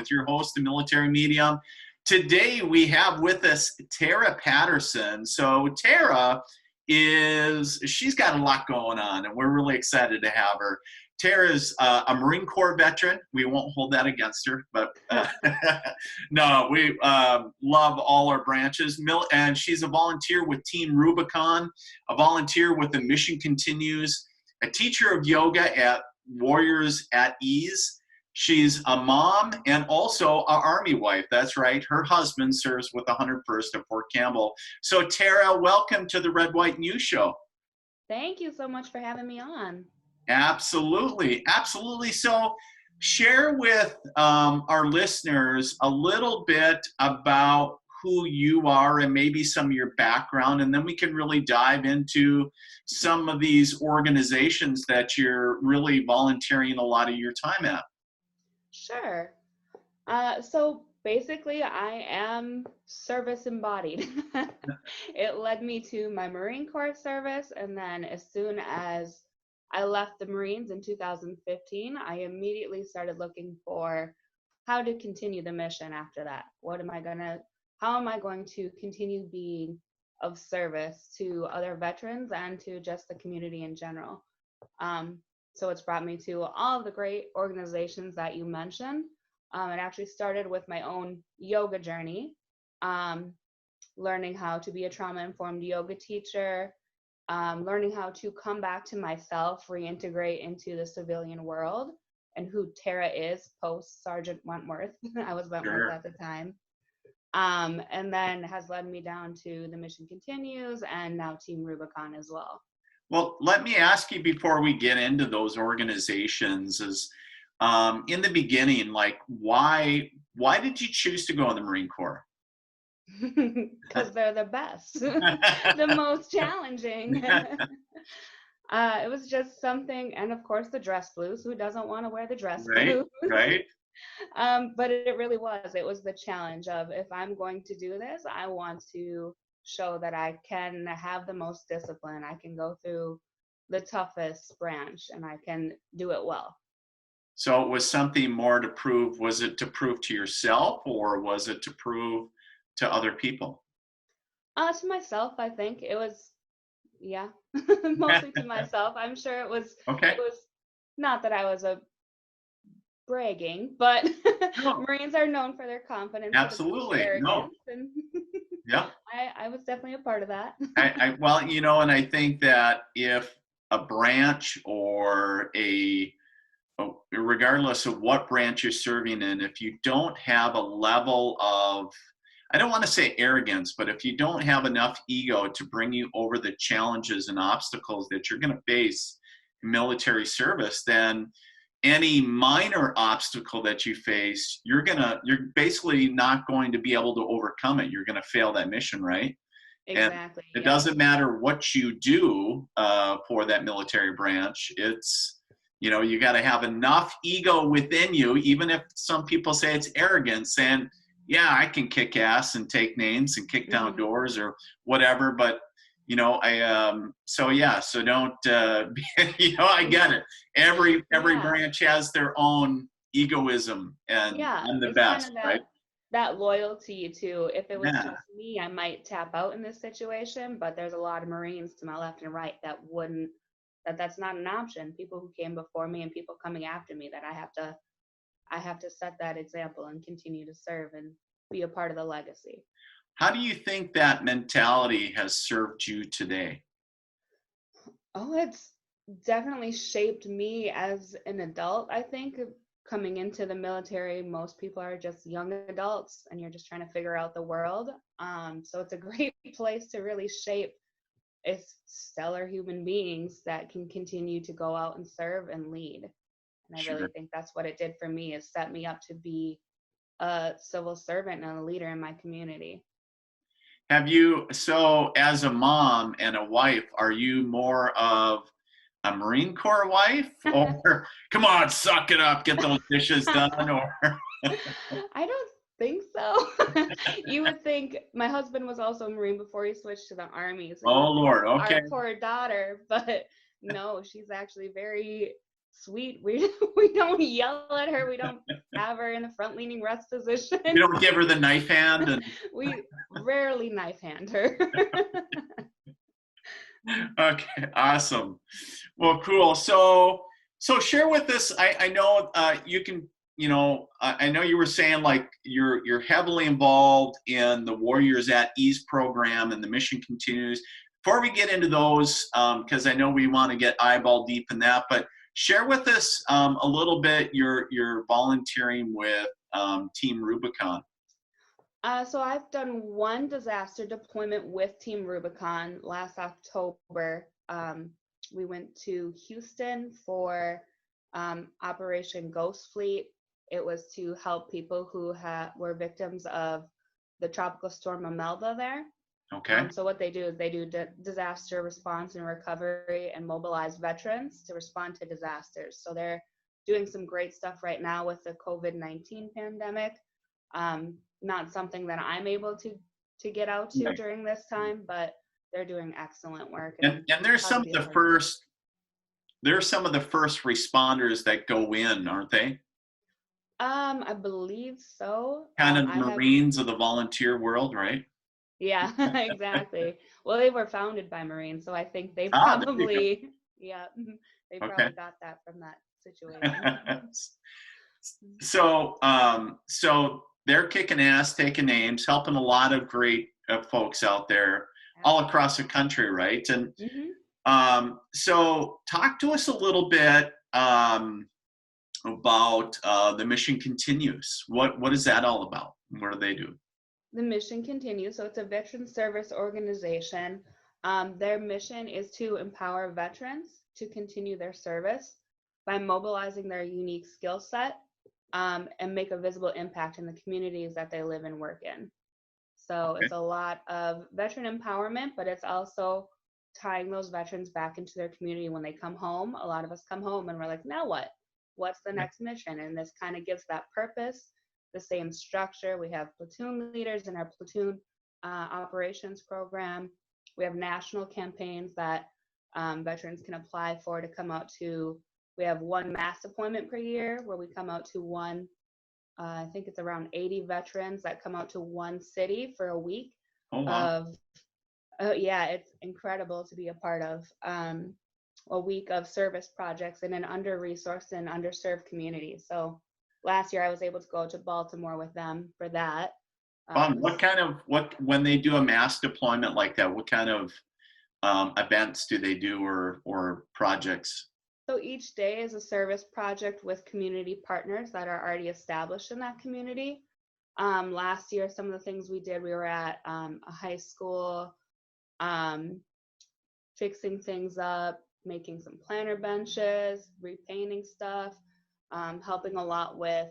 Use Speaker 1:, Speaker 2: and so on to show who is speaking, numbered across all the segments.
Speaker 1: with your host, the military medium. Today we have with us Tara Patterson. So Tara she's got a lot going on, and we're really excited to have her. Tara's a Marine Corps veteran. We won't hold that against her, but no, we love all our branches. And she's a volunteer with Team Rubicon, a volunteer with The Mission Continues, a teacher of yoga at Warriors at Ease. She's a mom and also an Army wife. That's right. Her husband serves with the 101st at Fort Campbell. So Tara, welcome to the Red, White, News Show.
Speaker 2: Thank you so much for having me on.
Speaker 1: Absolutely. Absolutely. So share with our listeners a little bit about who you are and maybe some of your background, and then we can really dive into some of these organizations that you're really volunteering a lot of your time at.
Speaker 2: Sure. So basically, I am service embodied. It led me to my Marine Corps service, and then as soon as I left the Marines in 2015, I immediately started looking for how to continue the mission after that. How am I going to continue being of service to other veterans and to just the community in general? So it's brought me to all of the great organizations that you mentioned. It actually started with my own yoga journey, learning how to be a trauma-informed yoga teacher, learning how to come back to myself, reintegrate into the civilian world, and who Tara is post Sergeant Wentworth. I was Wentworth at the time. And then has led me down to The Mission Continues and now Team Rubicon as well.
Speaker 1: Well, let me ask you before we get into those organizations is in the beginning, like why did you choose to go in the Marine Corps?
Speaker 2: Because they're the best, the most challenging. It was just something, and of course the dress blues. Who doesn't want to wear the dress blues?
Speaker 1: Right.
Speaker 2: But it really was. It was the challenge of, if I'm going to do this, I want to show that I can have the most discipline. I can go through the toughest branch, and I can do it well.
Speaker 1: So it was something more to prove. Was it to prove to yourself, or was it to prove to other people?
Speaker 2: To myself, I think it was, mostly to myself. I'm sure it was.
Speaker 1: Okay.
Speaker 2: It was not that I was bragging, but
Speaker 1: No.
Speaker 2: Marines are known for their confidence.
Speaker 1: Absolutely. No.
Speaker 2: And
Speaker 1: yeah.
Speaker 2: I was definitely a part of that.
Speaker 1: Well, and I think that if a branch or regardless of what branch you're serving in, if you don't have a level of, I don't want to say arrogance, but if you don't have enough ego to bring you over the challenges and obstacles that you're going to face in military service, then any minor obstacle that you face, you're basically not going to be able to overcome it. You're going to fail that mission, right?
Speaker 2: Exactly.
Speaker 1: And it doesn't matter what you do for that military branch. It's, you got to have enough ego within you, even if some people say it's arrogance, saying, yeah, I can kick ass and take names and kick down doors or whatever. But, so don't, I get it. Every branch has their own egoism, and I'm the best,
Speaker 2: kind of
Speaker 1: right?
Speaker 2: That loyalty to, if it was just me, I might tap out in this situation, but there's a lot of Marines to my left and right that wouldn't, that's not an option. People who came before me and people coming after me, that I have to set that example and continue to serve and be a part of the legacy.
Speaker 1: How do you think that mentality has served you today?
Speaker 2: Oh, it's definitely shaped me as an adult. I think coming into the military, most people are just young adults and you're just trying to figure out the world. So it's a great place to really shape stellar human beings that can continue to go out and serve and lead. And I really think that's what it did for me, is set me up to be a civil servant and a leader in my community.
Speaker 1: So as a mom and a wife, are you more of a Marine Corps wife, or come on, suck it up, get those dishes done, or?
Speaker 2: I don't think so. You would think my husband was also a Marine before he switched to the Army. So
Speaker 1: oh Lord, okay.
Speaker 2: Our poor daughter, but no, she's actually very sweet. We don't yell at her. We don't have her in the front leaning rest position.
Speaker 1: You don't give her the knife hand? And
Speaker 2: We rarely knife hand her.
Speaker 1: okay, awesome. Well, cool. So share with us. I know you can. I know you were saying like you're heavily involved in the Warriors at Ease program and the mission continues. Before we get into those, because I know we want to get eyeball deep in that, but share with us a little bit your volunteering with Team Rubicon.
Speaker 2: So I've done one disaster deployment with Team Rubicon last October. We went to Houston for Operation Ghost Fleet. It was to help people who were victims of the tropical storm Imelda there.
Speaker 1: Okay.
Speaker 2: So what they do is they do disaster response and recovery and mobilize veterans to respond to disasters. So they're doing some great stuff right now with the COVID-19 pandemic. Not something that I'm able to get out to during this time, but they're doing excellent work.
Speaker 1: And there's some of the first responders that go in, aren't they?
Speaker 2: I believe so.
Speaker 1: Kind of the Marines of the volunteer world, right?
Speaker 2: Yeah, exactly. Well, they were founded by Marines, so I think they probably, they probably got that from that situation.
Speaker 1: So they're kicking ass, taking names, helping a lot of great folks out there all across the country, right? And so talk to us a little bit about the Mission Continues. What is that all about? What do they do?
Speaker 2: The Mission Continues. So it's a veteran service organization. Their mission is to empower veterans to continue their service by mobilizing their unique skill set and make a visible impact in the communities that they live and work in. So it's a lot of veteran empowerment, but it's also tying those veterans back into their community when they come home. A lot of us come home and we're like, now what? What's the next mission? And this kind of gives that purpose, the same structure. We have platoon leaders in our platoon operations program. We have national campaigns that veterans can apply for to come out to. We have one mass deployment per year where we come out to one, I think it's around 80 veterans that come out to one city for a week.
Speaker 1: Oh, wow.
Speaker 2: It's incredible to be a part of a week of service projects in an under-resourced and underserved community. So last year I was able to go to Baltimore with them for that.
Speaker 1: When they do a mass deployment like that, what kind of events do they do or projects?
Speaker 2: So each day is a service project with community partners that are already established in that community. Last year, some of the things we did, we were at a high school, fixing things up, making some planter benches, repainting stuff, helping a lot with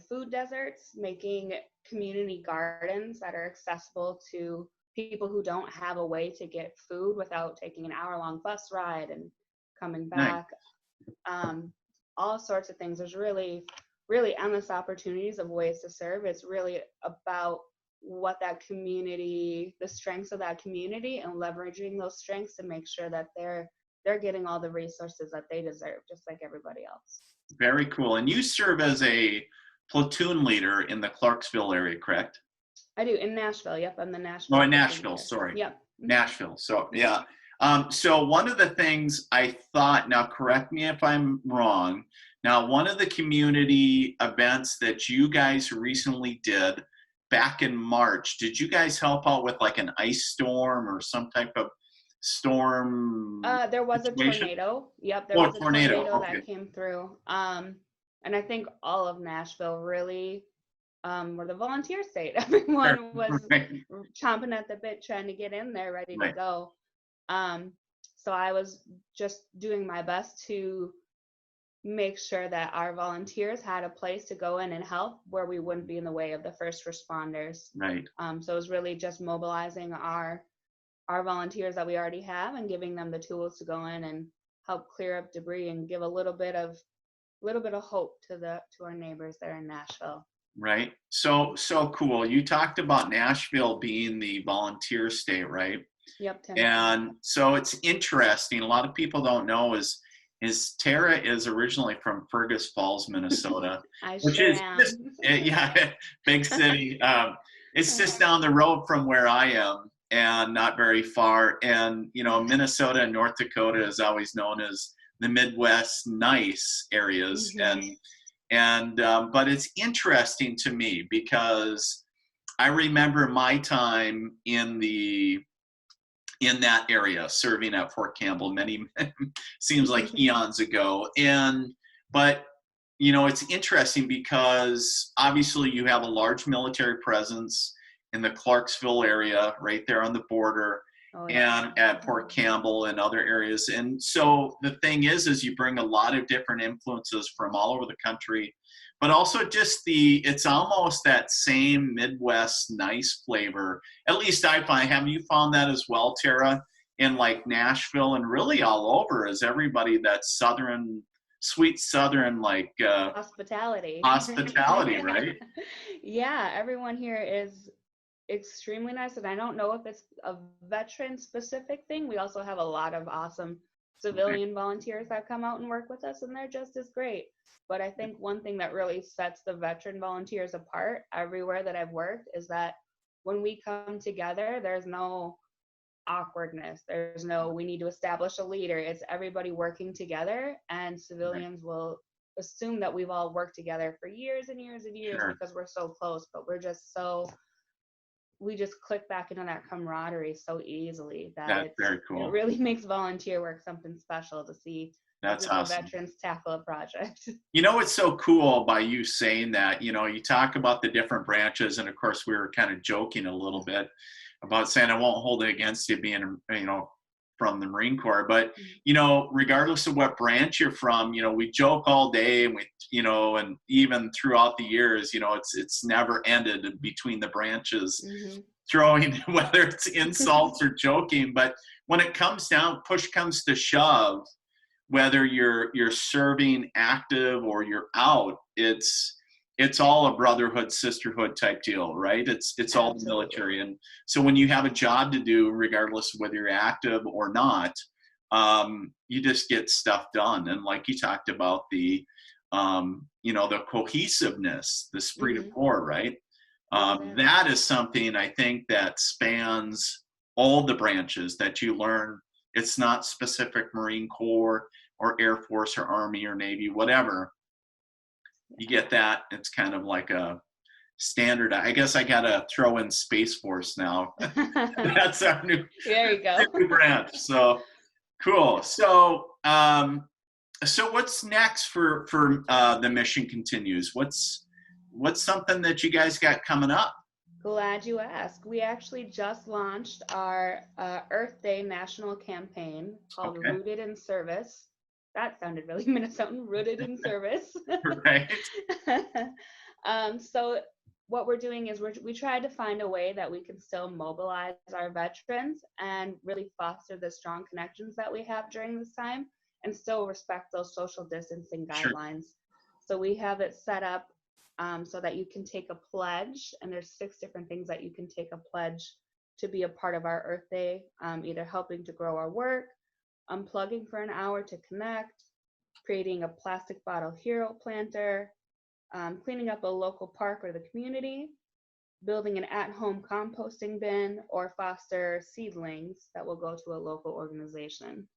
Speaker 2: food deserts, making community gardens that are accessible to people who don't have a way to get food without taking an hour-long bus ride and coming back. All sorts of things. There's really endless opportunities of ways to serve. It's really about what that community, the strengths of that community, and leveraging those strengths to make sure that they're getting all the resources that they deserve, just like everybody else.
Speaker 1: Very cool. And you serve as a platoon leader in the Clarksville area, correct?
Speaker 2: I do, in Nashville. Yep, I'm the Nashville.
Speaker 1: Oh, in Nashville, sorry.
Speaker 2: Yep.
Speaker 1: Nashville. So yeah. So one of the things I thought, now correct me if I'm wrong, now one of the community events that you guys recently did back in March, did you guys help out with like an ice storm or some type of storm?
Speaker 2: There was situation? A tornado. Yep, there was a tornado that came through. And I think all of Nashville really were the volunteer state. Everyone was chomping at the bit trying to get in there ready to go. So I was just doing my best to make sure that our volunteers had a place to go in and help where we wouldn't be in the way of the first responders.
Speaker 1: Right.
Speaker 2: So it was really just mobilizing our volunteers that we already have and giving them the tools to go in and help clear up debris and give a little bit of hope to our neighbors there in Nashville.
Speaker 1: Right. So cool. You talked about Nashville being the volunteer state, right?
Speaker 2: Yep.
Speaker 1: And so it's interesting. A lot of people don't know is is Tara is originally from Fergus Falls, Minnesota,
Speaker 2: I
Speaker 1: which
Speaker 2: sure
Speaker 1: is just,
Speaker 2: am.
Speaker 1: yeah, big city. It's just down the road from where I am and not very far. And, you know, Minnesota and North Dakota is always known as the Midwest nice areas.
Speaker 2: Mhm.
Speaker 1: But it's interesting to me because I remember my time in that area serving at Fort Campbell many seems like eons ago. But you know, it's interesting because obviously you have a large military presence in the Clarksville area right there on the border,
Speaker 2: Oh yeah.
Speaker 1: and at Fort Campbell and other areas. And so the thing is you bring a lot of different influences from all over the country, but also just it's almost that same Midwest nice flavor. At least I find. Have you found that as well, Tara? In like Nashville and really all over, is everybody that Southern, sweet Southern, like
Speaker 2: Hospitality.
Speaker 1: hospitality, right?
Speaker 2: Yeah, everyone here is extremely nice, and I don't know if it's a veteran specific thing. We also have a lot of awesome
Speaker 1: Right.
Speaker 2: civilian volunteers that come out and work with us, and they're just as great. But I think one thing that really sets the veteran volunteers apart everywhere that I've worked is that when we come together, there's no awkwardness. There's no, we need to establish a leader. It's everybody working together, and
Speaker 1: Right.
Speaker 2: civilians will assume that we've all worked together for years and years and years
Speaker 1: Sure.
Speaker 2: because we're so close, but we just click back into that camaraderie so easily that
Speaker 1: That's very
Speaker 2: it
Speaker 1: cool.
Speaker 2: really makes volunteer work something special to see a
Speaker 1: That's
Speaker 2: group of
Speaker 1: awesome.
Speaker 2: veterans tackle a project.
Speaker 1: You know what's so cool by you saying that? You know, you talk about the different branches, and of course, we were kind of joking a little bit about saying I won't hold it against you being, you know, from the Marine Corps. But you know, regardless of what branch you're from, you know, we joke all day, and we, you know, and even throughout the years, you know, it's never ended between the branches,
Speaker 2: Hmm.
Speaker 1: throwing whether it's insults or joking. But when it comes down, push comes to shove, whether you're serving active or you're out, it's all a brotherhood sisterhood type deal, right? It's all the
Speaker 2: Absolutely.
Speaker 1: military. And so when you have a job to do, regardless of whether you're active or not, you just get stuff done. And like you talked about, you know, the cohesiveness, the esprit de
Speaker 2: Hmm.
Speaker 1: corps, right?
Speaker 2: Exactly.
Speaker 1: That is something I think that spans all the branches that you learn. It's not specific Marine Corps or Air Force or Army or Navy, whatever. You get that. It's kind of like a standard. I guess I gotta throw in Space Force now. That's our
Speaker 2: There you go.
Speaker 1: new branch. So cool. So what's next for the mission continues? What's something that you guys got coming up?
Speaker 2: Glad you asked. We actually just launched our Earth Day national campaign called
Speaker 1: Okay.
Speaker 2: Rooted in Service. That sounded really Minnesotan, Rooted in Service.
Speaker 1: Right.
Speaker 2: So what we're doing is we try to find a way that we can still mobilize our veterans and really foster the strong connections that we have during this time and still respect those social distancing
Speaker 1: Sure.
Speaker 2: guidelines. So we have it set up so that you can take a pledge, and there's 6 different things that you can take a pledge to be a part of our Earth Day, either helping to grow our work, unplugging for an hour to connect, creating a plastic bottle hero planter, cleaning up a local park or the community, building an at-home composting bin, or foster seedlings that will go to a local organization.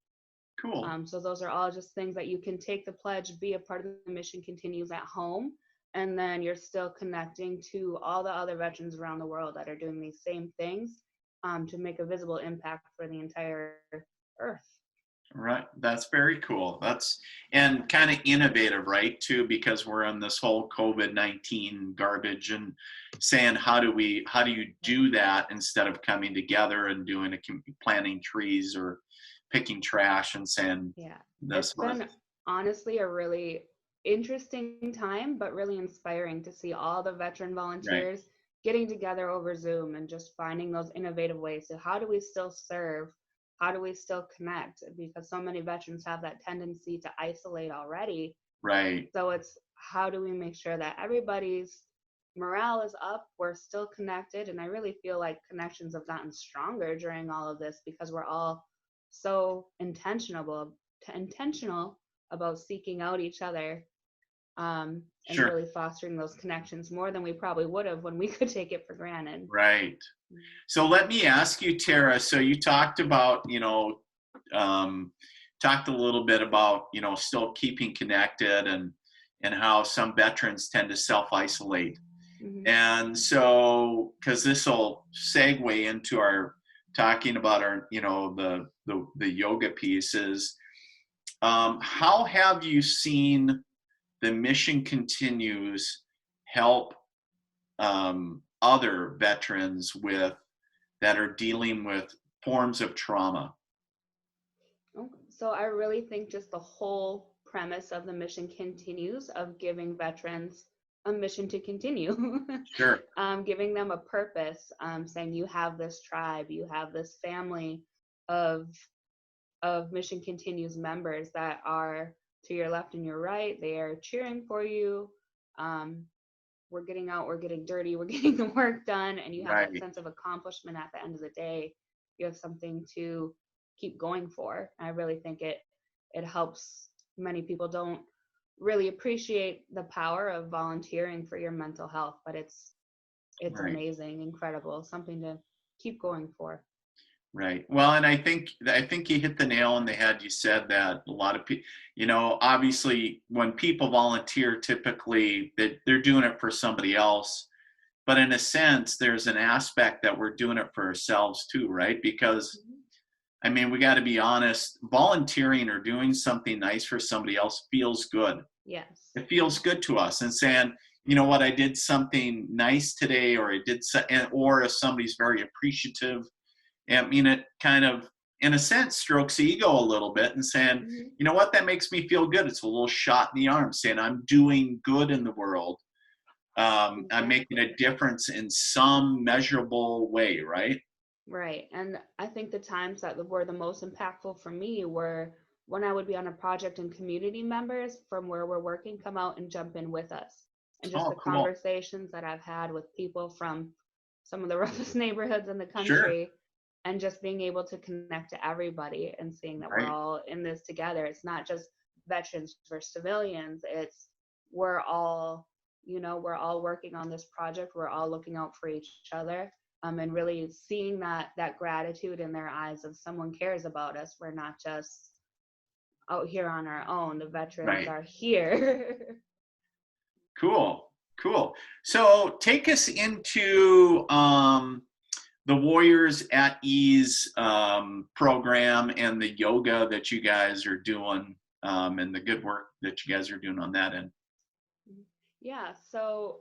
Speaker 1: Cool.
Speaker 2: So those are all just things that you can take the pledge, be a part of the mission continues at home, and then you're still connecting to all the other veterans around the world that are doing these same things to make a visible impact for the entire Earth.
Speaker 1: Right. That's very cool. That's and kind of innovative, right? Too, because we're in this whole COVID-19 garbage and saying how do you do that instead of coming together and doing planting trees or picking trash and saying
Speaker 2: Yeah,
Speaker 1: this
Speaker 2: it's
Speaker 1: was
Speaker 2: been honestly a really interesting time, but really inspiring to see all the veteran
Speaker 1: right.
Speaker 2: volunteers getting together over Zoom and just finding those innovative ways. So, how do we still serve? How do we still connect? Because so many veterans have that tendency to isolate already.
Speaker 1: Right.
Speaker 2: So, it's how do we make sure that everybody's morale is up? We're still connected. And I really feel like connections have gotten stronger during all of this because we're all so intentional about seeking out each other, and
Speaker 1: Sure.
Speaker 2: really fostering those connections more than we probably would have when we could take it for granted.
Speaker 1: Right. So let me ask you, Tara. So you talked about, talked a little bit about, still keeping connected and how some veterans tend to self-isolate.
Speaker 2: Mm-hmm.
Speaker 1: And so, because this will segue into our talking about our, the yoga pieces. How have you seen the Mission Continues help other veterans that are dealing with forms of trauma?
Speaker 2: So I really think just the whole premise of the Mission Continues of giving veterans a mission to continue,
Speaker 1: Sure.
Speaker 2: giving them a purpose, saying you have this tribe, you have this family of Mission Continues members that are to your left and your right. They are cheering for you. We're getting out, we're getting dirty, we're getting the work done, and you have that
Speaker 1: Right.
Speaker 2: sense of accomplishment at the end of the day. You have something to keep going for. I really think it helps. Many people don't really appreciate the power of volunteering for your mental health, but it's
Speaker 1: Right.
Speaker 2: amazing, incredible, something to keep going for.
Speaker 1: Right. Well, and I think you hit the nail on the head. You said that a lot of people, obviously when people volunteer, typically they're doing it for somebody else. But in a sense, there's an aspect that we're doing it for ourselves too, right? Because I mean, we got to be honest, volunteering or doing something nice for somebody else feels good.
Speaker 2: Yes.
Speaker 1: It feels good to us, and saying, you know what, I did something nice today, or or if somebody's very appreciative, I mean, it kind of, in a sense, strokes the ego a little bit and saying, you know what, that makes me feel good. It's a little shot in the arm saying I'm doing good in the world.
Speaker 2: Exactly.
Speaker 1: I'm making a difference in some measurable way, right?
Speaker 2: Right. And I think the times that were the most impactful for me were when I would be on a project and community members from where we're working come out and jump in with us. And just
Speaker 1: Oh,
Speaker 2: the
Speaker 1: cool.
Speaker 2: conversations that I've had with people from some of the roughest neighborhoods in the
Speaker 1: Sure.
Speaker 2: country, and just being able to connect to everybody and seeing that we're
Speaker 1: Right.
Speaker 2: all in this together. It's not just veterans versus civilians. It's we're all, we're all working on this project. We're all looking out for each other. And really seeing that gratitude in their eyes of someone cares about us. We're not just out here on our own. The veterans
Speaker 1: Right.
Speaker 2: are here.
Speaker 1: Cool. Cool. So take us into the Warriors at Ease program and the yoga that you guys are doing, and the good work that you guys are doing on that end.
Speaker 2: Yeah, so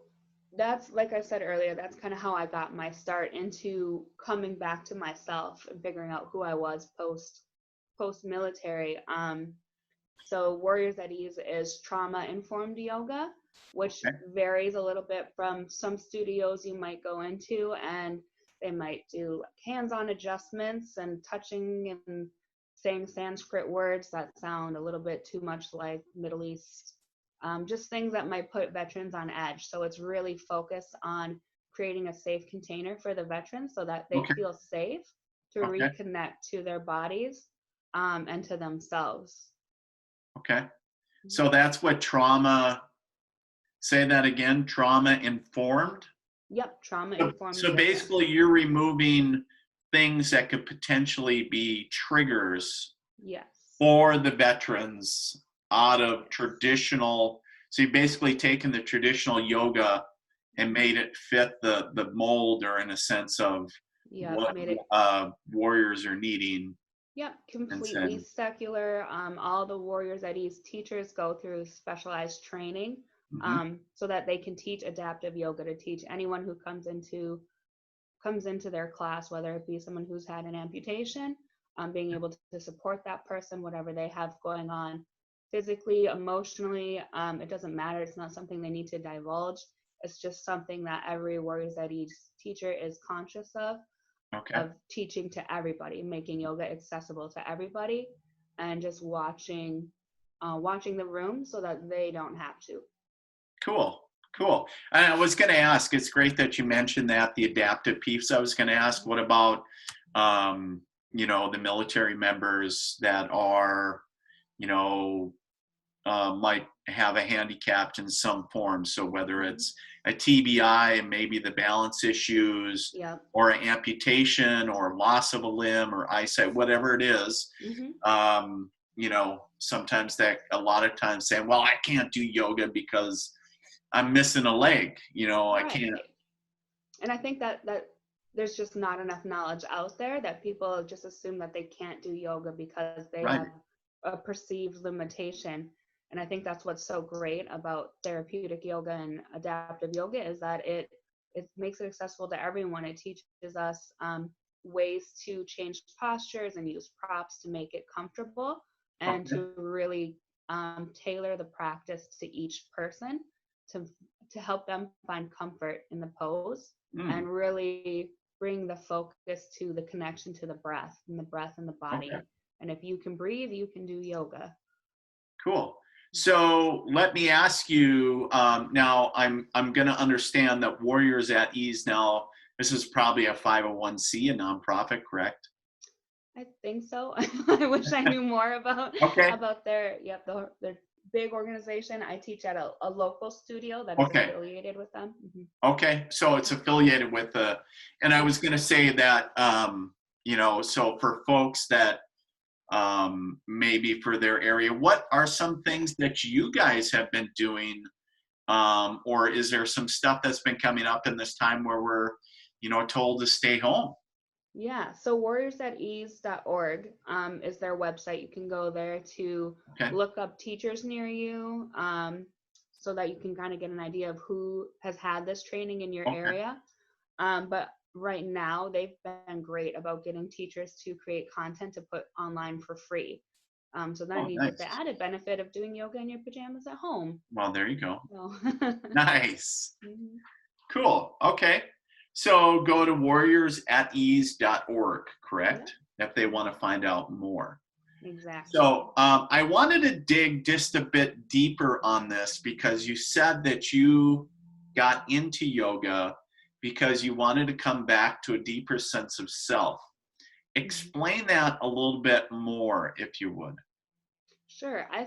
Speaker 2: that's, like I said earlier, that's kind of how I got my start into coming back to myself and figuring out who I was post military. So Warriors at Ease is trauma informed yoga, which varies a little bit from some studios you might go into, and they might do hands-on adjustments and touching and saying Sanskrit words that sound a little bit too much like Middle East, just things that might put veterans on edge. So it's really focused on creating a safe container for the veterans so that they feel safe to reconnect to their bodies, and to themselves.
Speaker 1: Okay. So that's what trauma, say that again, trauma informed?
Speaker 2: Yep, trauma informed.
Speaker 1: So basically you're removing things that could potentially be triggers for the veterans out of traditional. So you basically taken the traditional yoga and made it fit the mold, or in a sense of what warriors are needing.
Speaker 2: Yep, completely secular. All the Warriors at Ease teachers go through specialized training, so that they can teach adaptive yoga, to teach anyone who comes into their class, whether it be someone who's had an amputation, being able to support that person, whatever they have going on physically, emotionally. It doesn't matter. It's not something they need to divulge. It's just something that every Warriors at Ease teacher is conscious of teaching to everybody, making yoga accessible to everybody, and just watching the room so that they don't have to.
Speaker 1: Cool. And I was going to ask, it's great that you mentioned that, the adaptive piece. I was going to ask, what about, the military members that are, might have a handicap in some form. So whether
Speaker 2: Mhm.
Speaker 1: it's a TBI and maybe the balance issues,
Speaker 2: Yep.
Speaker 1: or an amputation, or loss of a limb, or eyesight, whatever it is,
Speaker 2: Mhm.
Speaker 1: sometimes that a lot of times saying, well, I can't do yoga because I'm missing a leg. I
Speaker 2: Right.
Speaker 1: can't.
Speaker 2: And I think that there's just not enough knowledge out there, that people just assume that they can't do yoga because they
Speaker 1: Right.
Speaker 2: have a perceived limitation. And I think that's what's so great about therapeutic yoga and adaptive yoga, is that it makes it accessible to everyone. It teaches us ways to change postures and use props to make it comfortable, and
Speaker 1: Okay.
Speaker 2: to really tailor the practice to each person, to to help them find comfort in the pose,
Speaker 1: Mm,
Speaker 2: and really bring the focus to the connection to the breath, and the breath in the
Speaker 1: okay.
Speaker 2: body. And if you can breathe, you can do yoga.
Speaker 1: Cool. So let me ask you, now I'm going to understand that Warriors at Ease now, this is probably a 501c, a nonprofit, correct?
Speaker 2: I think so. I wish I knew more
Speaker 1: Okay.
Speaker 2: about their big organization. I teach at a local studio that is
Speaker 1: Okay.
Speaker 2: affiliated with them. Mhm.
Speaker 1: Okay. So it's affiliated with and I
Speaker 2: Yep.
Speaker 1: was going to say that, so for folks that maybe for their area, what are some things that you guys have been doing? Or is there some stuff that's been coming up in this time where we're, told to stay home?
Speaker 2: Yeah, so warriorsatease.org is their website. You can go there to
Speaker 1: Okay.
Speaker 2: look up teachers near you, so that you can kind of get an idea of who has had this training in your
Speaker 1: Okay.
Speaker 2: area. But right now, they've been great about getting teachers to create content to put online for free. So then
Speaker 1: Oh,
Speaker 2: you get the
Speaker 1: nice.
Speaker 2: added benefit of doing yoga in your pajamas at home.
Speaker 1: Well, there you go.
Speaker 2: So,
Speaker 1: Nice.
Speaker 2: Mhm.
Speaker 1: Cool. Okay. So go to warriorsatease.org,
Speaker 2: Yeah,
Speaker 1: correct? If they want to find out more.
Speaker 2: exactly.
Speaker 1: So I wanted to dig just a bit deeper on this because you said that you got into yoga because you wanted to come back to a deeper sense of self.
Speaker 2: Mhm.
Speaker 1: Explain that a little bit more, if you would.
Speaker 2: Sure. I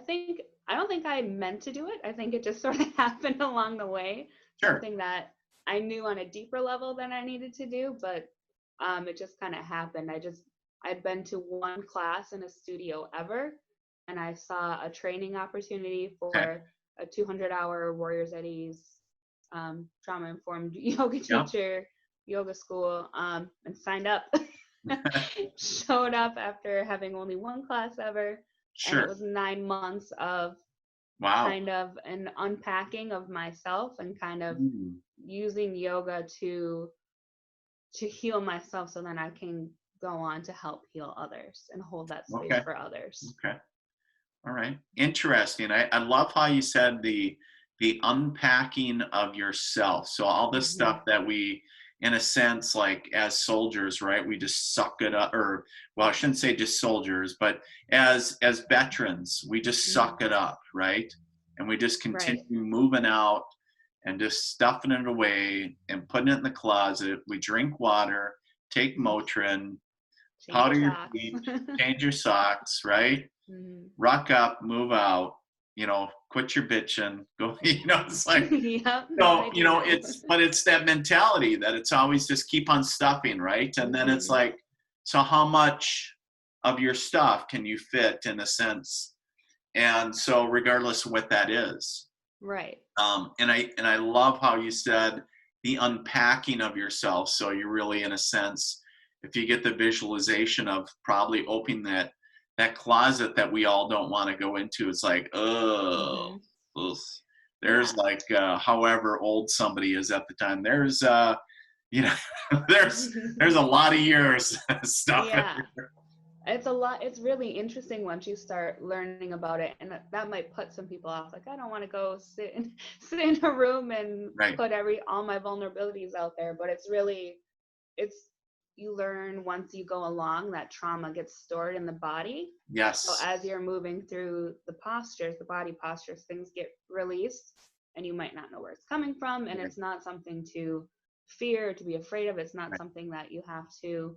Speaker 2: don't think I meant to do it. I think it just sort of happened along the way.
Speaker 1: Sure.
Speaker 2: Something that I knew on a deeper level than I needed to do, but it just kind of happened. I'd been to one class in a studio ever, and I saw a training opportunity
Speaker 1: Okay.
Speaker 2: for a 200-hour Warriors at Ease trauma informed yoga
Speaker 1: Yeah.
Speaker 2: teacher yoga school, and signed up. Showed up after having only one class ever, and it
Speaker 1: Sure.
Speaker 2: was 9 months of
Speaker 1: Wow.
Speaker 2: kind of an unpacking of myself, and kind of
Speaker 1: Mm,
Speaker 2: using yoga to heal myself, so then I can go on to help heal others and hold that space
Speaker 1: okay.
Speaker 2: for others.
Speaker 1: Okay. All right. Interesting. I love how you said the unpacking of yourself. So all this
Speaker 2: Hmm.
Speaker 1: stuff that we, in a sense, like as soldiers, right? We just suck it up, or well, I shouldn't say just soldiers, but as veterans, we just
Speaker 2: Hmm.
Speaker 1: suck it up, right? And we just continue
Speaker 2: Right.
Speaker 1: moving out and just stuffing it away and putting it in the closet. We drink water, take
Speaker 2: Mhm.
Speaker 1: Motrin,
Speaker 2: Change your
Speaker 1: powder your
Speaker 2: socks.
Speaker 1: feet, change your socks, right?
Speaker 2: Hmm.
Speaker 1: Rock up, move out, quit your bitching, go, it's like,
Speaker 2: Yep,
Speaker 1: so,
Speaker 2: I do now.
Speaker 1: it's that mentality that it's always just keep on stuffing, right? And then it's
Speaker 2: Hmm.
Speaker 1: like, so how much of your stuff can you fit in a sense? And so regardless of what that is,
Speaker 2: Right.
Speaker 1: and I love how you said the unpacking of yourself. So you're really, in a sense, if you get the visualization of probably opening that closet that we all don't want to go into, it's like, oh,
Speaker 2: Hmm.
Speaker 1: there's
Speaker 2: Yeah.
Speaker 1: like, however old somebody is at the time, there's you know there's a lot of years stuff in
Speaker 2: Yeah.
Speaker 1: there.
Speaker 2: It's a lot. It's really interesting once you start learning about it, and that might put some people off. Like, I don't want to go sit in a room and
Speaker 1: Right.
Speaker 2: put all my vulnerabilities out there. But it's you learn once you go along that trauma gets stored in the body. So
Speaker 1: Yes.
Speaker 2: as you're moving through the postures, the body postures, things get released, and you might not know where it's coming from. And
Speaker 1: Right.
Speaker 2: it's not something to fear, to be afraid of. It's not
Speaker 1: Right.
Speaker 2: something that you have to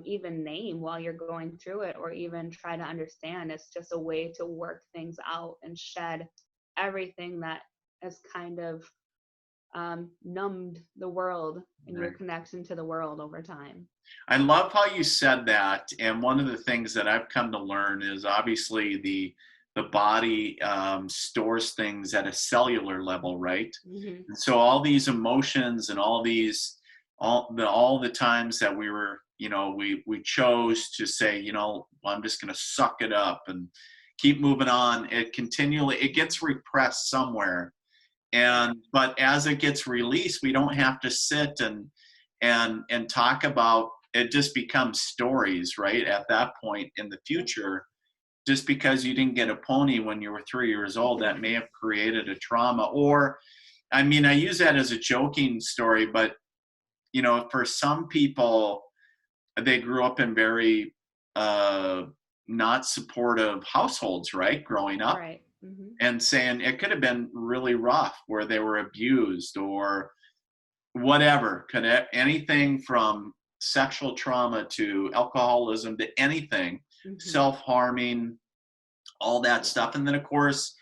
Speaker 2: even name while you're going through it, or even try to understand. It's just a way to work things out and shed everything that has kind of numbed the world and your
Speaker 1: Right.
Speaker 2: connection to the world over time.
Speaker 1: I love how you said that. And one of the things that I've come to learn is obviously the body stores things at a cellular level, right?
Speaker 2: Hmm.
Speaker 1: And so all these emotions and all the times that we were, we chose to say, well, I'm just going to suck it up and keep moving on. It gets repressed somewhere. But as it gets released, we don't have to sit and talk about it. Just becomes stories, right? At that point in the future, just because you didn't get a pony when you were 3 years old, that may have created a trauma. Or, I mean, I use that as a joking story, but for some people, they grew up in very not supportive households, right? Growing up.
Speaker 2: Right. Hmm.
Speaker 1: And saying it could have been really rough where they were abused or whatever. Anything from sexual trauma to alcoholism to anything,
Speaker 2: Hmm.
Speaker 1: self-harming, all that stuff. And then, of course,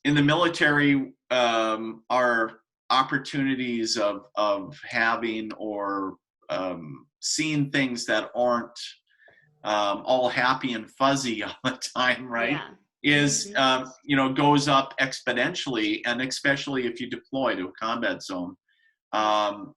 Speaker 1: in the military, our opportunities of having or seeing things that aren't all happy and fuzzy all the time, right?
Speaker 2: Yeah.
Speaker 1: Is
Speaker 2: Hmm.
Speaker 1: goes up exponentially, and especially if you deploy to a combat zone, how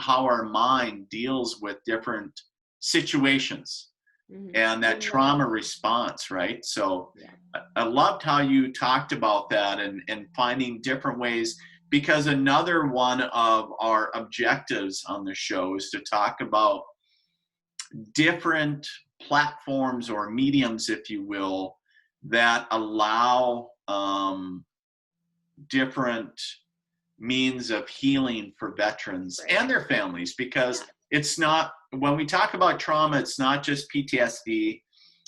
Speaker 1: our mind deals with different situations
Speaker 2: Hmm.
Speaker 1: and that
Speaker 2: You know.
Speaker 1: trauma response, right? So
Speaker 2: Yeah.
Speaker 1: I loved how you talked about that and finding different ways, because another one of our objectives on the show is to talk about different platforms or mediums, if you will, that allow different means of healing for veterans
Speaker 2: Right.
Speaker 1: and their families. Because
Speaker 2: Yeah.
Speaker 1: it's not, when we talk about trauma, it's not just PTSD.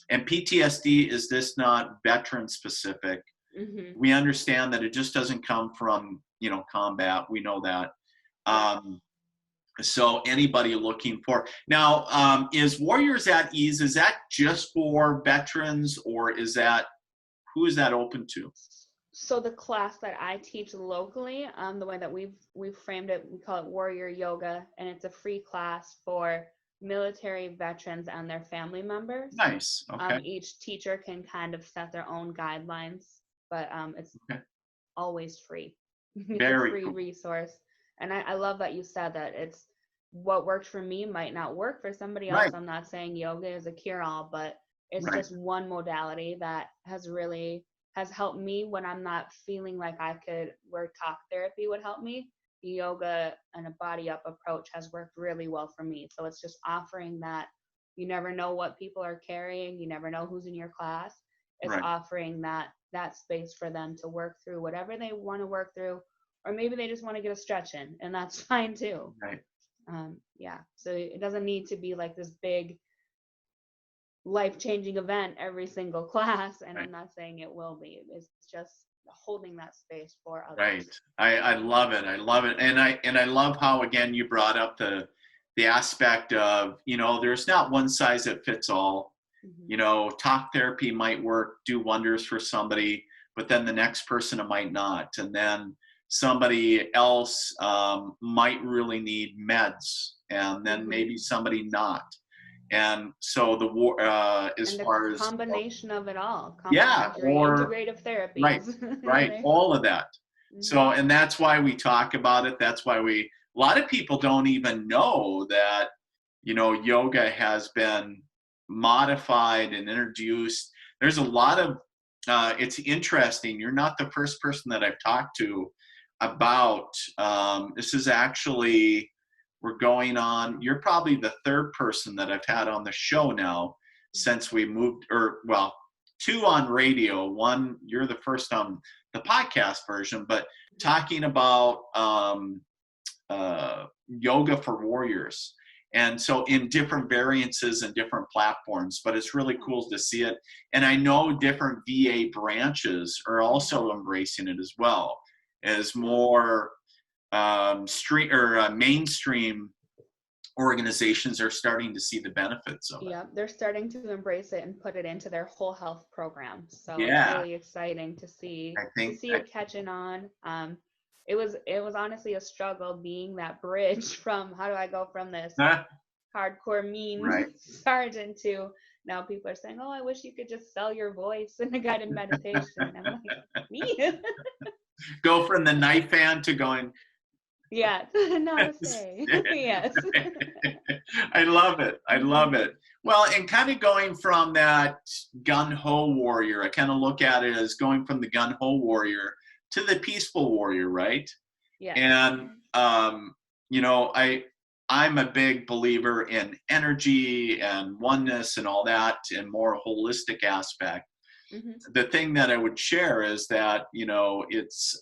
Speaker 1: And PTSD is this not veteran specific.
Speaker 2: Hmm.
Speaker 1: We understand that it just doesn't come from, combat. We know that.
Speaker 2: Yeah.
Speaker 1: So anybody looking for now, is Warriors at Ease, is that just for veterans, or who is that open to?
Speaker 2: So the class that I teach locally, the way that we've framed it, we call it Warrior Yoga, and it's a free class for military veterans and their family members.
Speaker 1: Nice. Okay.
Speaker 2: Each teacher can kind of set their own guidelines, but it's
Speaker 1: Okay.
Speaker 2: always free. It's a
Speaker 1: Very
Speaker 2: free
Speaker 1: cool.
Speaker 2: resource. And I love that you said that it's what worked for me might not work for somebody else.
Speaker 1: Right.
Speaker 2: I'm not saying yoga is a cure-all, but it's
Speaker 1: Right.
Speaker 2: just one modality that has helped me when I'm not feeling like I could, where talk therapy would help me. Yoga and a body up approach has worked really well for me. So it's just offering that. You never know what people are carrying. You never know who's in your class. It's
Speaker 1: Right.
Speaker 2: offering that space for them to work through whatever they want to work through, or maybe they just want to get a stretch in, and that's fine too.
Speaker 1: Right.
Speaker 2: Yeah. So it doesn't need to be like this big life-changing event every single class, and
Speaker 1: Right.
Speaker 2: I'm not saying it will be. It's just holding that space for
Speaker 1: Right.
Speaker 2: others.
Speaker 1: I love it. I love it. And I love how, again, you brought up the aspect of, there's not one size that fits all.
Speaker 2: Hmm.
Speaker 1: Talk therapy might do wonders for somebody, but then the next person it might not. And then somebody else might really need meds, and then
Speaker 2: Hmm.
Speaker 1: maybe somebody not. And so the war, as
Speaker 2: And the
Speaker 1: far as,
Speaker 2: combination of it all,
Speaker 1: yeah,
Speaker 2: complementary
Speaker 1: or
Speaker 2: integrative
Speaker 1: right,
Speaker 2: therapies.
Speaker 1: right, all of that. So,
Speaker 2: Hmm.
Speaker 1: and that's why we talk about it. That's why a lot of people don't even know that, yoga has been modified and introduced. There's a lot of, it's interesting. You're not the first person that I've talked to about, this is actually, we're going on, you're probably the third person that I've had on the show now since we moved, or well, two on radio. One, you're the first on the podcast version, but talking about yoga for warriors. And so in different variances and different platforms, but it's really cool to see it. And I know different VA branches are also embracing it as well as more mainstream organizations are starting to see the benefits of it.
Speaker 2: Yeah, they're starting to embrace it and put it into their whole health program. So it's
Speaker 1: Yeah,
Speaker 2: really exciting to
Speaker 1: I
Speaker 2: see
Speaker 1: think
Speaker 2: it catching on. It was honestly a struggle being that bridge from how do I go from this
Speaker 1: that,
Speaker 2: hardcore mean
Speaker 1: right.
Speaker 2: sergeant to now people are saying, oh, I wish you could just sell your voice in a guided meditation. I'm like, me?
Speaker 1: Go from the knife hand to going.
Speaker 2: Yeah, namaste. Yes.
Speaker 1: I love it. I love it. Well, and kind of going from that gun-ho warrior, I kind of look at it as going from the gun-ho warrior to the peaceful warrior, right?
Speaker 2: Yes.
Speaker 1: And I'm a big believer in energy and oneness and all that, and more holistic aspect. The thing that I would share is that it's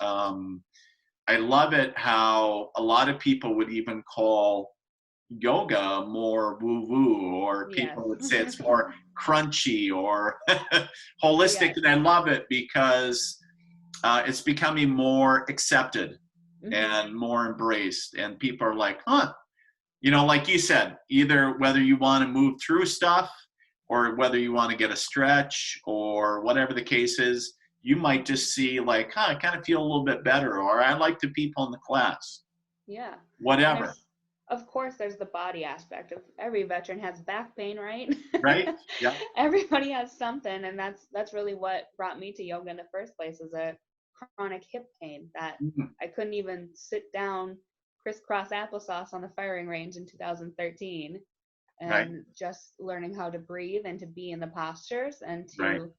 Speaker 1: I love it how a lot of people would even call yoga more woo-woo, or
Speaker 2: Yes.
Speaker 1: people would say it's more crunchy or holistic.
Speaker 2: Yes.
Speaker 1: And I love it because it's becoming more accepted and more embraced. And people are like, huh, like you said, either whether you want to move through stuff or whether you want to get a stretch or whatever the case is, you might just see like, I kind of feel a little bit better, or I like the people in the class.
Speaker 2: Yeah.
Speaker 1: Whatever.
Speaker 2: Of course, there's the body aspect of every veteran has back pain, right?
Speaker 1: Right. Yeah.
Speaker 2: Everybody has something, and that's really what brought me to yoga in the first place, is a chronic hip pain that I couldn't even sit down crisscross applesauce on the firing range in 2013. And just learning how to breathe and to be in the postures and to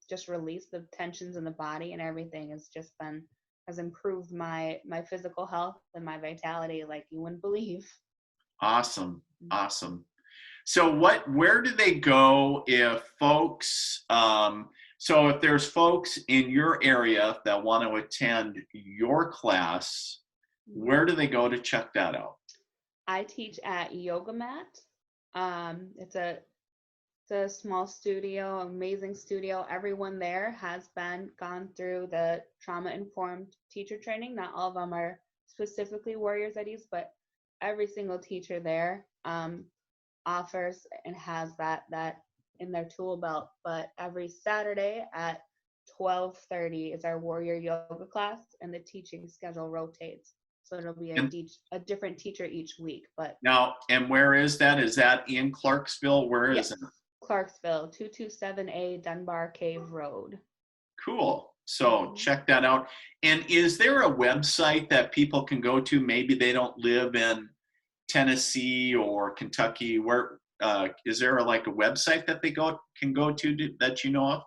Speaker 2: just release the tensions in the body and everything has improved my physical health and my vitality like you wouldn't believe.
Speaker 1: Awesome. So where do they go if folks, so if there's folks in your area that want to attend your class, where do they go to check that out?
Speaker 2: I teach at Yoga Mat. It's a small studio, amazing studio. Everyone there has gone through the trauma-informed teacher training. Not all of them are specifically warriors at ease, but every single teacher there offers and has that in their tool belt. But every Saturday at 12:30 is our warrior yoga class, and the teaching schedule rotates. So it'll be a different teacher each week. But
Speaker 1: now, and where is that? Is that in Clarksville? Where is it?
Speaker 2: Clarksville, 227A Dunbar Cave Road.
Speaker 1: Cool. So check that out. And is there a website that people can go to? Maybe they don't live in Tennessee or Kentucky. Where is there like a website that they can go to that you know of?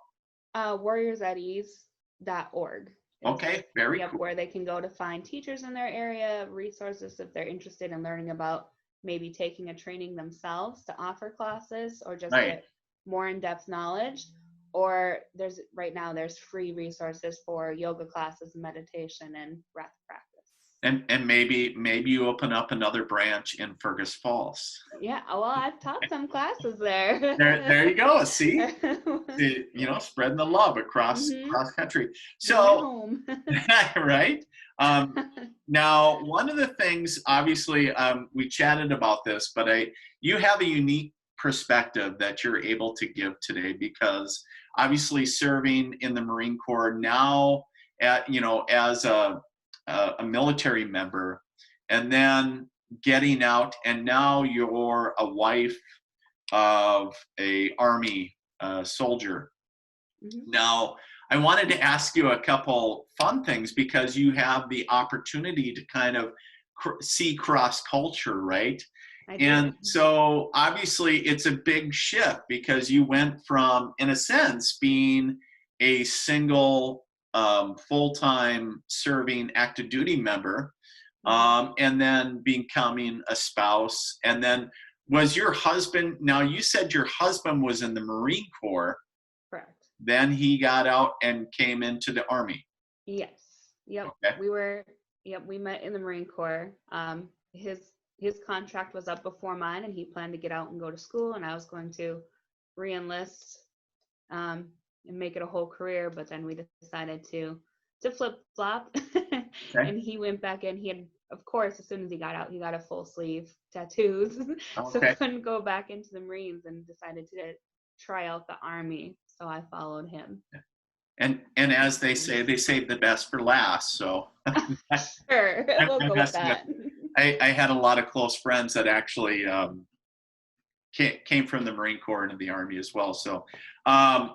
Speaker 2: warriorsatease.org.
Speaker 1: Okay, very cool.
Speaker 2: Where they can go to find teachers in their area, resources if they're interested in learning about maybe taking a training themselves to offer classes or just get more in-depth knowledge. Or there's free resources for yoga classes, meditation, and breath practice.
Speaker 1: And maybe you open up another branch in Fergus Falls.
Speaker 2: Yeah, well, I've taught some classes there.
Speaker 1: There you go. See, spreading the love across country. So, right. Now, one of the things, obviously, we chatted about this, but you have a unique perspective that you're able to give today, because obviously serving in the Marine Corps now, as a military member, and then getting out, and now you're a wife of a Army soldier. Now, I wanted to ask you a couple fun things, because you have the opportunity to kind of see cross culture, right? And so obviously it's a big shift, because you went from, in a sense, being a single full-time serving active duty member, and then becoming a spouse. And then was your husband, now you said your husband was in the Marine Corps.
Speaker 2: Correct.
Speaker 1: Then he got out and came into the Army.
Speaker 2: Yes. Yep. Okay. We met in the Marine Corps. His contract was up before mine, and he planned to get out and go to school, and I was going to re-enlist and make it a whole career, but then we decided to flip-flop. And he went back in. He had of course, as soon as he got out, he got a full sleeve tattoos. So
Speaker 1: Okay.
Speaker 2: couldn't go back into the Marines and decided to try out the Army. So I followed him.
Speaker 1: And as they say, they save the best for last. So
Speaker 2: Sure, we'll go with that.
Speaker 1: I had a lot of close friends that actually came from the Marine Corps and the Army as well. So,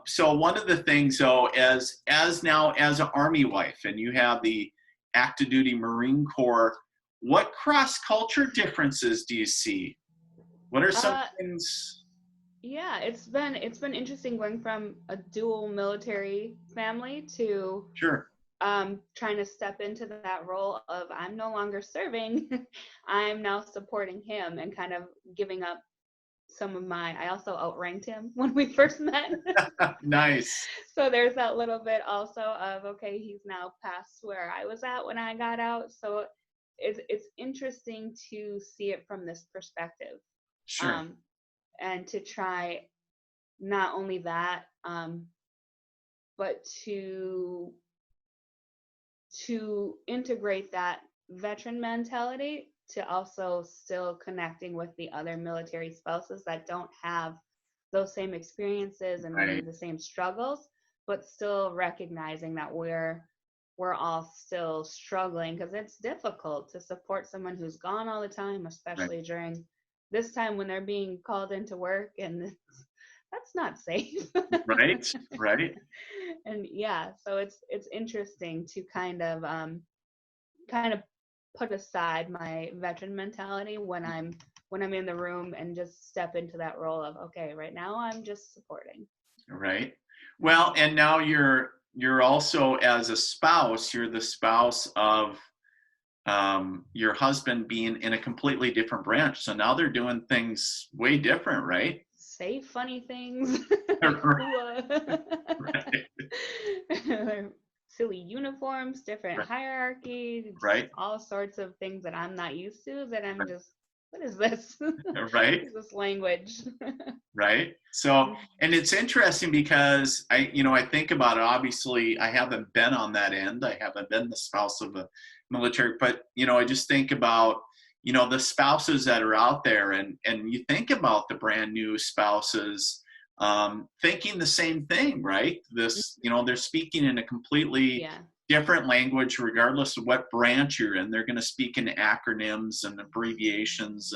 Speaker 1: so one of the things, though, as now as an Army wife, and you have the active duty Marine Corps, what cross culture differences do you see? What are some things?
Speaker 2: Yeah, it's been interesting going from a dual military family to
Speaker 1: Sure.
Speaker 2: trying to step into that role of I'm no longer serving, I'm now supporting him and kind of giving up some of I also outranked him when we first met.
Speaker 1: Nice.
Speaker 2: So there's that little bit also of, okay, he's now past where I was at when I got out. So it's interesting to see it from this perspective.
Speaker 1: Sure.
Speaker 2: And to try not only that, but to integrate that veteran mentality to also still connecting with the other military spouses that don't have those same experiences and maybe the same struggles, but still recognizing that we're all still struggling, because it's difficult to support someone who's gone all the time, especially during this time when they're being called into work, and that's not safe.
Speaker 1: Right.
Speaker 2: And yeah, so it's interesting to kind of put aside my veteran mentality when I'm in the room and just step into that role of, okay, right now I'm just supporting.
Speaker 1: Right. Well, and now you're also, as a spouse, you're the spouse of your husband being in a completely different branch. So now they're doing things way different, right?
Speaker 2: Say funny things. Silly uniforms, different hierarchy, all sorts of things that I'm not used to, that I'm just, what is this? What is this language?
Speaker 1: Right. So, and it's interesting because I think about it. Obviously, I haven't been on that end. I haven't been the spouse of a military, but I just think about the spouses that are out there, and you think about the brand new spouses thinking the same thing, right? They're speaking in a completely different language regardless of what branch you're in. They're going to speak in acronyms and abbreviations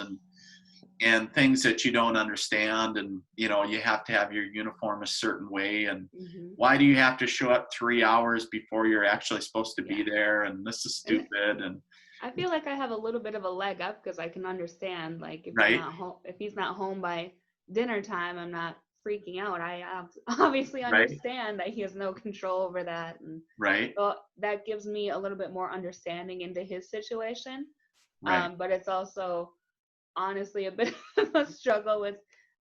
Speaker 1: and things that you don't understand, and you have to have your uniform a certain way, and why do you have to show up 3 hours before you're actually supposed to be there, and this is stupid. And
Speaker 2: I feel like I have a little bit of a leg up because I can understand, like, if he's not home by dinner time, I'm not freaking out. I obviously understand that he has no control over that, and so that gives me a little bit more understanding into his situation. But it's also honestly a bit of a struggle with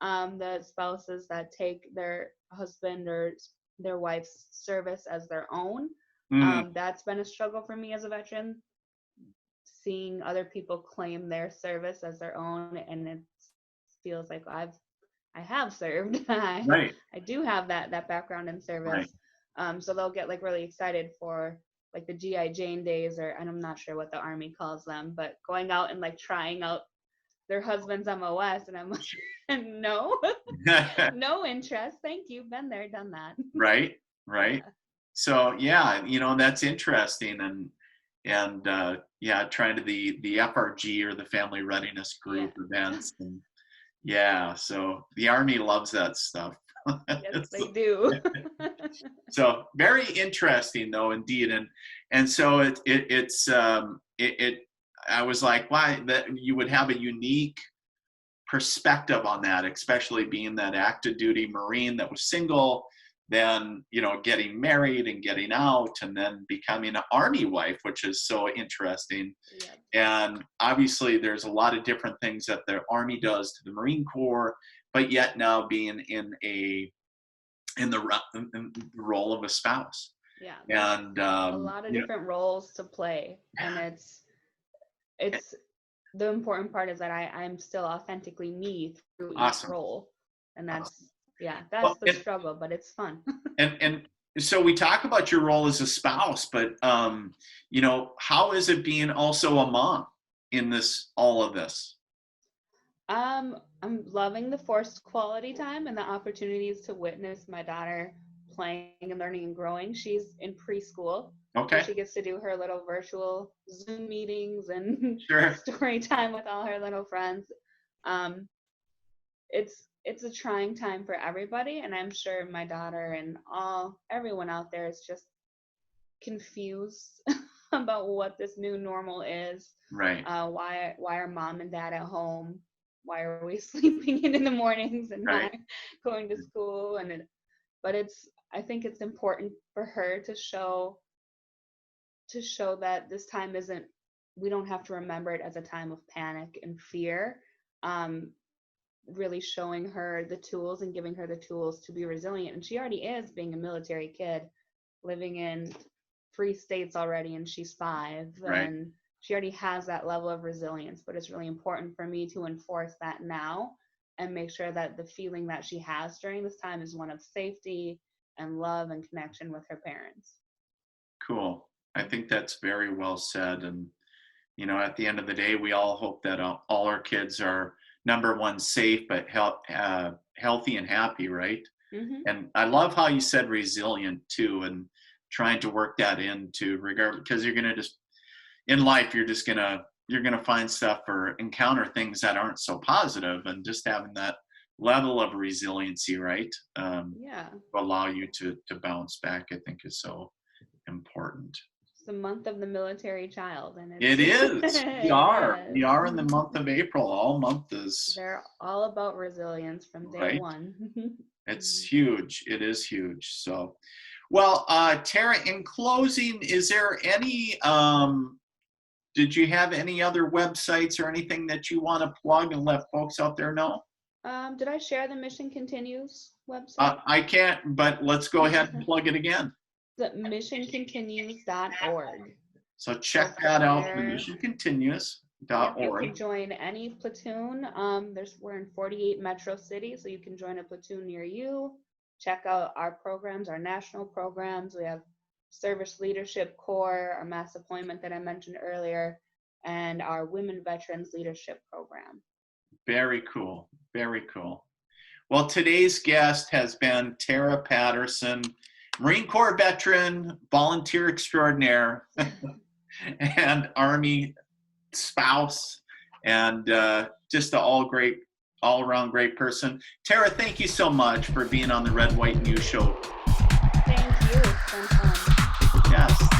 Speaker 2: the spouses that take their husband or their wife's service as their own. That's been a struggle for me as a veteran, seeing other people claim their service as their own, and it feels like I have served. I do have that background in service. So they'll get like really excited for like the GI Jane days, and I'm not sure what the Army calls them, but going out and like trying out their husband's MOS, and I'm like, no, no interest. Thank you. Been there, done that.
Speaker 1: Right. So that's interesting, and trying to the FRG, or the Family Readiness Group events, and so the Army loves that stuff.
Speaker 2: Yes, they do.
Speaker 1: So very interesting, though, indeed, and so I was like, why that you would have a unique perspective on that, especially being that active duty Marine that was single, then getting married and getting out, and then becoming an Army wife, which is so interesting. And obviously there's a lot of different things that the Army does to the Marine Corps, but yet now being in the role of a spouse. And
Speaker 2: a lot of different roles to play, and it's the important part is that I'm still authentically me through each role, and that's the struggle, but it's fun.
Speaker 1: and So we talk about your role as a spouse, but you know, how is it being also a mom in all of this?
Speaker 2: I'm loving the forced quality time and the opportunities to witness my daughter playing and learning and growing. She's in preschool, so
Speaker 1: Okay,
Speaker 2: she gets to do her little virtual Zoom meetings and
Speaker 1: sure,
Speaker 2: story time with all her little friends. Um, it's a trying time for everybody, and I'm sure my daughter and everyone out there is just confused about what this new normal is.
Speaker 1: right,
Speaker 2: Why are mom and dad at home? Why are we sleeping in the mornings and
Speaker 1: right,
Speaker 2: not going to school? But I think it's important for her to show that this time isn't. We don't have to remember it as a time of panic and fear. Um, Really showing her the tools and giving her the tools to be resilient. And she already is, being a military kid, living in 3 states already, and she's 5,
Speaker 1: right.
Speaker 2: and she already has that level of resilience. But it's really important for me to enforce that now and make sure that the feeling that she has during this time is one of safety and love and connection with her parents.
Speaker 1: Cool. I think that's very well said. And, you know, at the end of the day, we all hope that all our kids are, number one, safe, but healthy and happy, right?
Speaker 2: Hmm.
Speaker 1: And I love how you said resilient too, and trying to work that into regard, because you're going to just, in life, you're going to find stuff or encounter things that aren't so positive, and just having that level of resiliency, right?
Speaker 2: Yeah.
Speaker 1: To allow you to bounce back, I think is so important.
Speaker 2: It's the month of the military child, and
Speaker 1: It
Speaker 2: it's
Speaker 1: is.
Speaker 2: it
Speaker 1: We
Speaker 2: is.
Speaker 1: are in the month of April. All month is
Speaker 2: They're all about resilience from day
Speaker 1: right.
Speaker 2: one.
Speaker 1: It's
Speaker 2: Mhm.
Speaker 1: huge. It is huge. So, well, Tara, in closing, is there any, did you have any other websites or anything that you want to plug and let folks out there know?
Speaker 2: Did I share the Mission Continues website?
Speaker 1: I can't, but let's go ahead and plug it again.
Speaker 2: The missioncontinues.org.
Speaker 1: So
Speaker 2: So
Speaker 1: check that
Speaker 2: from
Speaker 1: out,
Speaker 2: there, yep, you can
Speaker 1: themissioncontinues.org.
Speaker 2: join any platoon. We're in 48 metro cities, so you can join a platoon near you. Check out our programs, our national programs. We have Service Leadership Corps, our mass deployment that I mentioned earlier, and our Women Veterans Leadership Program.
Speaker 1: Very cool. Very cool. Well, today's guest has been Tara Patterson, Marine Corps veteran, volunteer extraordinaire, and Army spouse, and just an all around great person. Tara, thank you so much for being on the Red, White, News Show.
Speaker 2: Thank you. It's been fun.
Speaker 1: Yes.